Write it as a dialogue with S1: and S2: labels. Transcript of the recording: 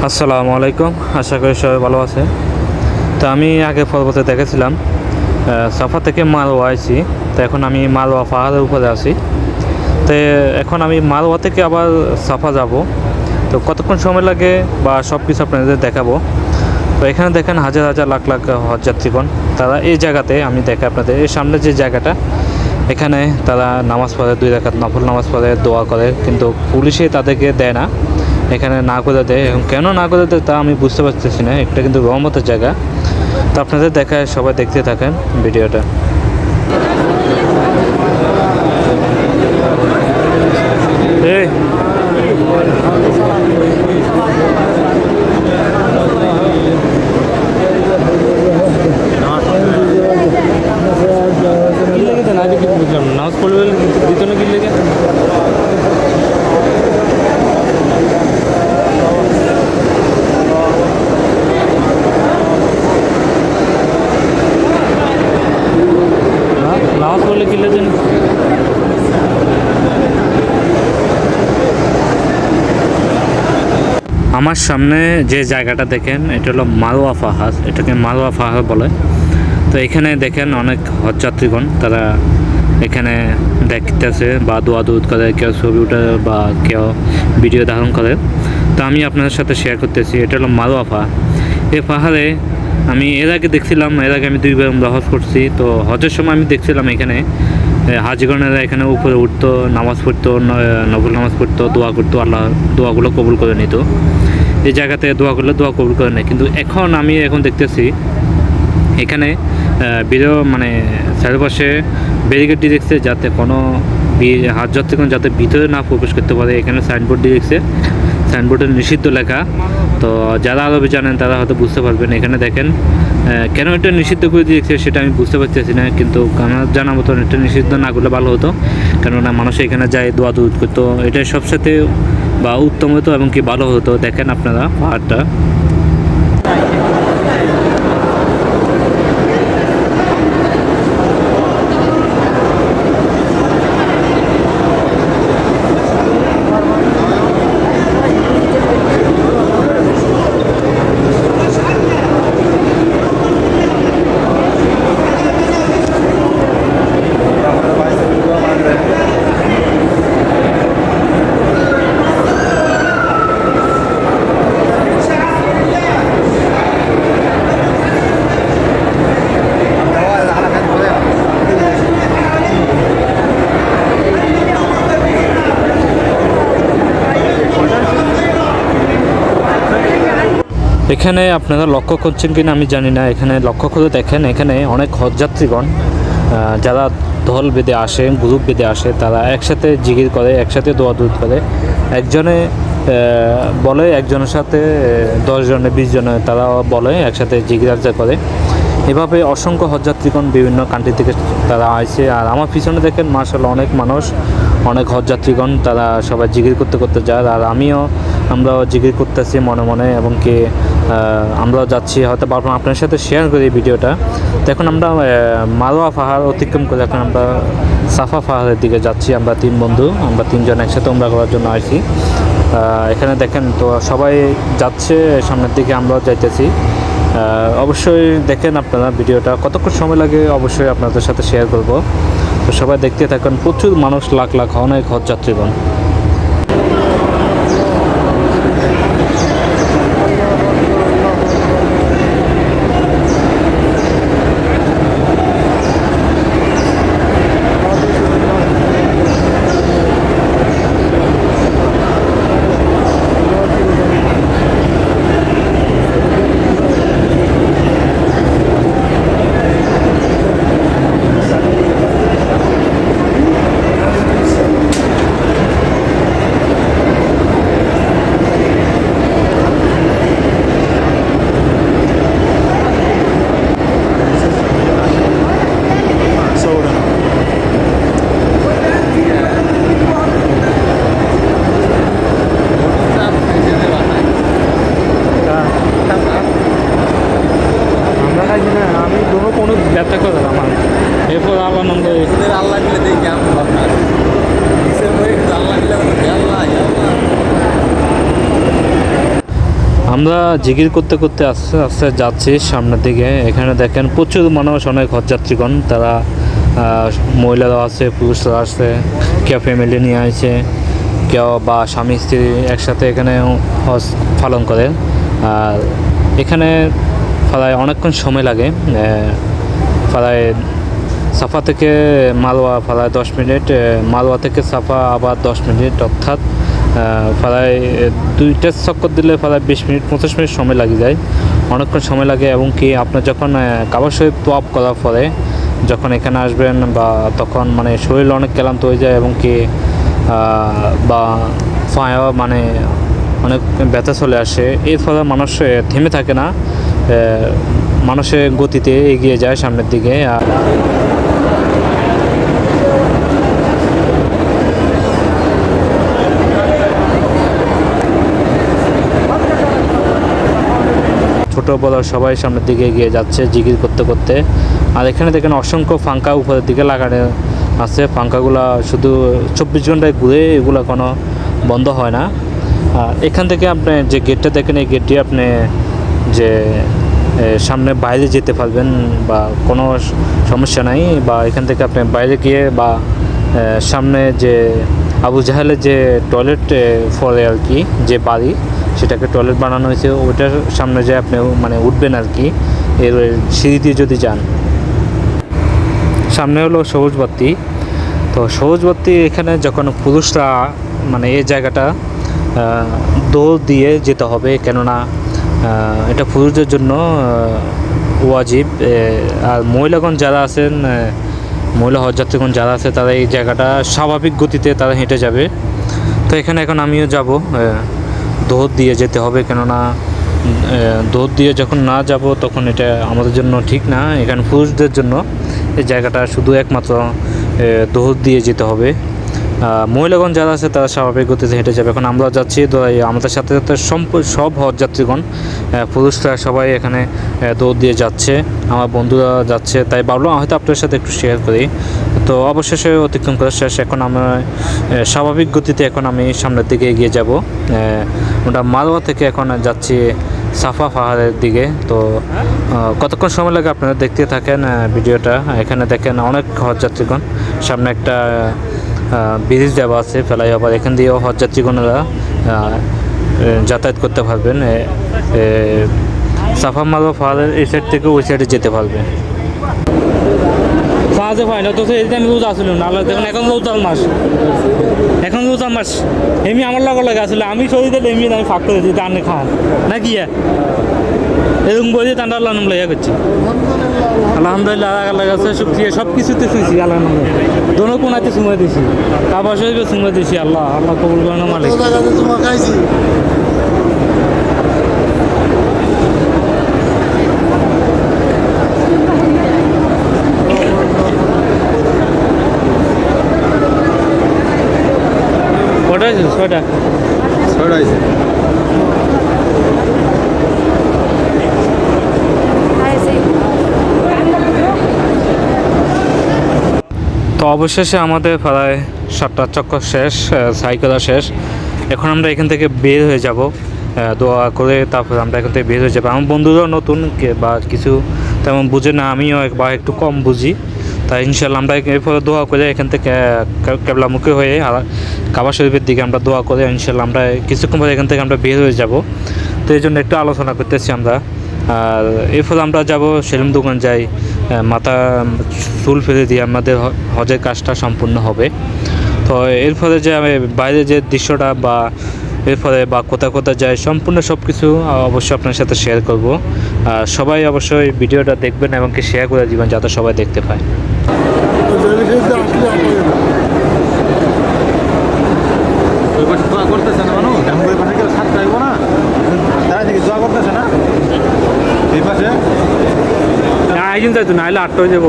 S1: আসসালামু আলাইকুম, আশা করি সবাই ভালো আছে। তো আমি আগে পর্বতে দেখেছিলাম সাফা থেকে মারোয়া আইছি। তো এখন আমি মারোয়া পাহাড়ের উপরে আছি। তো এখন আমি মারোয়া থেকে আবার সাফা যাব। তো কতক্ষণ সময় লাগে বা সব কিছু আপনাদের দেখাবো। তো এখানে দেখেন হাজার হাজার লাখ লাখ হজযাত্রীগণ, তারা এই জায়গাতে আমি দেখে আপনাদের এই সামনে যে জায়গাটা, এখানে তারা নামাজ পড়ে, 2 রাকাত নফল নামাজ পড়ে, দোয়া করে, কিন্তু পুলিশে তাদেরকে দেয় না, এখানে না করে দেয়। এবং কেন না করে দেয় তা আমি বুঝতে পারতেছি না। এটা কিন্তু রহমতের জায়গা। তো আপনাদের দেখায়, সবাই দেখতে থাকেন ভিডিওটা। এই নামাজ পড়বে দিত না কি লেগে। নামাজ পড়লে কি লেগেন। আমার সামনে যে জায়গাটা দেখেন, এটা হলো মারোয়া পাহাড়। এটাকে মারোয়া পাহাড় বলে। তো এখানে দেখেন অনেক হজযাত্রীগণ, তারা এখানে দেখতেছে বা দোয়া দুধ করে, কেউ ছবি উঠে বা কেউ ভিডিও ধারণ করে। তো আমি আপনাদের সাথে শেয়ার করতেছি, এটা হলো মারোয়া পাহাড়। এই পাহাড়ে আমি এর আগে দেখছিলাম, এর আগে আমি 2বার হজ করছি। তো হজের সময় আমি দেখছিলাম এখানে হাজিগণেরা এখানে উপরে উঠতো, নামাজ পড়তো, নফল নামাজ পড়তো, দোয়া করতো, আল্লাহ দোয়াগুলো কবুল করে নিত। এই জায়গাতে দোয়া করলে দোয়া কবুল করে নেয়। কিন্তু আমি এখন দেখতেছি এখানে মানে চারপাশে ব্যারিকেড দিয়ে দেখছে, যাতে কোনো হজযাত্রীগণ যাতে ভিতরে না প্রবেশ করতে পারে। এখানে সাইনবোর্ড দিয়ে দেখছে, সাইনবোর্ডের নিষিদ্ধ লেখা। তো যারা আরবি জানেন তারা হয়তো বুঝতে পারবেন। এখানে দেখেন কেন এটা নিষিদ্ধ করে দিয়েছে সেটা আমি বুঝতে পারতেছি না, কিন্তু আমার জানা মতন এটা নিষিদ্ধ না করলে ভালো হতো, কেননা মানুষ এখানে যায় দোয়া দুধ করতো। এটাই সবসাথে বা উত্তম হতো এবং কি ভালো হতো। দেখেন আপনারা পাহাড়টা। এখানে আপনারা লক্ষ্য করছেন কিনা আমি জানি না, এখানে লক্ষ্য করে দেখেন, এখানে অনেক হজযাত্রীগণ যারা দল বেঁধে আসে, গ্রুপ বেঁধে আসে, তারা একসাথে জিকির করে, একসাথে দোয়া দুধ করে। একজনে বলে, একজনের সাথে 10 জনে 20 জনে তারা বলে, একসাথে জিকির আর্জা করে। এভাবে অসংখ্য হজযাত্রীগণ বিভিন্ন কান্ট্রি থেকে তারা আসে। আর আমার পিছনে দেখেন মাশাআল্লাহ অনেক মানুষ, অনেক হজযাত্রীগণ, তারা সবাই জিকির করতে করতে যায়। আর আমরাও জিকির করতেছি মনে মনে, এবং কি আমরাও যাচ্ছি। হয়তো ভাবলাম আপনার সাথে শেয়ার করি ভিডিওটা। তো এখন আমরা মারোয়া পাহাড় অতিক্রম করে এখন আমরা সাফা পাহাড়ের দিকে যাচ্ছি। আমরা 3 বন্ধু, আমরা 3 জন একসাথে উমরা করার জন্য আসি। এখানে দেখেন তো সবাই যাচ্ছে সামনের দিকে, আমরাও যাইতেছি। অবশ্যই দেখেন আপনারা ভিডিওটা, কতক্ষণ সময় লাগে অবশ্যই আপনাদের সাথে শেয়ার করব। তো সবাই দেখতে থাকুন। প্রচুর মানুষ, লাখ লাখ অনেক হজযাত্রীগণ। আমরা জিকির করতে করতে আস্তে আস্তে যাচ্ছি সামনের দিকে। এখানে দেখেন প্রচুর মানুষ, অনেক হজযাত্রীগণ, তারা মহিলারাও আছে, পুরুষরা আছে, কেউ ফ্যামিলি নিয়ে আছে, কেউ বা স্বামী স্ত্রী একসাথে এখানে হজ পালন করে। আর এখানে প্রায় অনেকক্ষণ সময় লাগে, প্রায় সাফা থেকে মালওয়া প্রায় 10 মিনিট, মালওয়া থেকে সাফা আবার 10 মিনিট, অর্থাৎ প্রায় 2টা চক্কর দিলে প্রায় 20 মিনিট 25 মিনিট সময় লাগে যায়, অনেকক্ষণ সময় লাগে। এবং কি আপনার যখন কাবা শরীফ তোয়াফ করার পরে যখন এখানে আসবেন বা তখন মানে শরীর অনেক ক্লান্ত হয়ে যায় এবং কি বা মানে অনেক ব্যথা চলে আসে। এর ফলে মানুষ থেমে থাকে না, মানুষের গতিতে এগিয়ে যায় সামনের দিকে। ছোটো বড় সবাই সামনের দিকে এগিয়ে যাচ্ছে জিকির করতে করতে। আর এখানে দেখেন অসংখ্য পাঙ্খা উপরের দিকে লাগানো আছে। পাঙ্খাগুলো শুধু 24 ঘন্টায় ঘুরে, এগুলো কোনো বন্ধ হয় না। এখান থেকে আপনি যে গেটটা দেখেন, এই গেটটি আপনি যে সামনে বাইরে যেতে পারবেন বা কোনো সমস্যা নাই, বা এখান থেকে আপনি বাইরে গিয়ে বা সামনে যে আবু জাহেলের যে টয়লেট ফলে আর কি, যে বাড়ি সেটাকে টয়লেট বানানো হয়েছে, ওইটার সামনে যে আপনি মানে উঠবেন আর কি, এর সিঁড়ি দিয়ে যদি যান। সামনে হলো সবুজ বাতি। তো সবুজ বাতি এখানে যখন পুরুষরা মানে এই জায়গাটা দৌড় দিয়ে যেতে হবে, কেননা এটা পুরুষদের জন্য ওয়াজিব। আর মহিলাগণ যারা আছেন, মহিলা হজযাত্রীগণ যারা আছে, তারা এই জায়গাটা স্বাভাবিক গতিতে তারা হেঁটে যাবে। তো এখানে এখন আমিও যাব, দৌড় দিয়ে যেতে হবে, কেননা দৌড় দিয়ে যখন না যাব তখন এটা আমাদের জন্য ঠিক না। এখানে পুরুষদের জন্য এই জায়গাটা শুধু একমাত্র দৌড় দিয়ে যেতে হবে। মহিলাগণ যারা আছে তারা স্বাভাবিক গতিতে হেঁটে যাবে। এখন আমরা যাচ্ছি, তো আমাদের সাথে সাথে সব হজযাত্রীগণ পুরুষরা সবাই এখানে দৌড় দিয়ে যাচ্ছে, আমার বন্ধুরা যাচ্ছে, তাই ভাবলাম হয়তো আপনার সাথে একটু শেয়ার করি। তো অবশেষে অতিক্রম করা শেষ। এখন আমরা স্বাভাবিক গতিতে এখন আমি সামনের দিকে এগিয়ে যাব। ওটা মালওয়া থেকে এখন যাচ্ছি সাফা পাহাড়ের দিকে। তো কতক্ষণ সময় লাগে আপনারা দেখতে থাকেন ভিডিওটা। এখানে দেখেন অনেক হজযাত্রীগণ, সামনে একটা ব্রিজ দেওয়া আছে ফ্লাইওভার, এখান দিয়েও হজযাত্রীগণরা যাতায়াত করতে পারবেন। সাফা মালওয়া পাহাড়ের এই সাইড থেকে ওই সাইডে যেতে পারবে। সাহায্য পাই না তো এই আমি রোজ আসলে না, দেখুন এখন রোজাল মাস, এখন রোজাল মাস এমনি আমার লাগে আসলে আমি শরীর দিলে এমনি আমি ফাঁক করেছি টানে খাওয়া না কি এরকম বলে টান্ডা আল্লাহ নাম লেগে করছি। আলহামদুলিল্লাহ আল্লাহ কাছে শুক্রিয়া, সব কিছুতে শুয়েছি আলহামদুলিল্লাহ, দোনো কোনাতে সময় দিয়েছি, কাবা শরীফে সময় দিয়েছি। আল্লাহ আল্লাহ কবুল করেন মালিক। কটা আছে? ছয়টা আছে। তো অবশেষে আমাদের প্রায় 7টা চক্কর শেষ, সাইকেলও শেষ। এখন আমরা এখান থেকে বের হয়ে যাব দোয়া করে, তারপর আমরা এখান থেকে বের হয়ে যাবো। আমার বন্ধুরাও নতুন বা কিছু তেমন বুঝে না, আমিও বা একটু কম বুঝি, তাই ইনশাল্লাহ আমরা এরপরে দোয়া করে এখান থেকে কেবলামুখী হয়ে কাবা শরীফের দিকে আমরা দোয়া করে ইনশাল্লাহ আমরা কিছুক্ষণ পরে এখান থেকে আমরা বের হয়ে যাব। তো এই জন্য একটু আলোচনা করতেছি আমরা। আর এরপরে আমরা যাব সেলিম দোকান যাই, মাথা চুল ফেলে দিয়ে আমাদের হজের কাজটা সম্পূর্ণ হবে। তো এরপরে যে আমি বাইরে যে দৃশ্যটা বা এরপরে বা কোথায় কোথায় যাই সম্পূর্ণ সব কিছু অবশ্যই আপনার সাথে শেয়ার করব। আর সবাই অবশ্যই ভিডিওটা দেখবেন এবং কি শেয়ার করে দিবেন যাতে সবাই দেখতে পায়। করতেছে না মানুষ, না আইজন যাইতো না, আইলে 8টা হয়ে যাবো।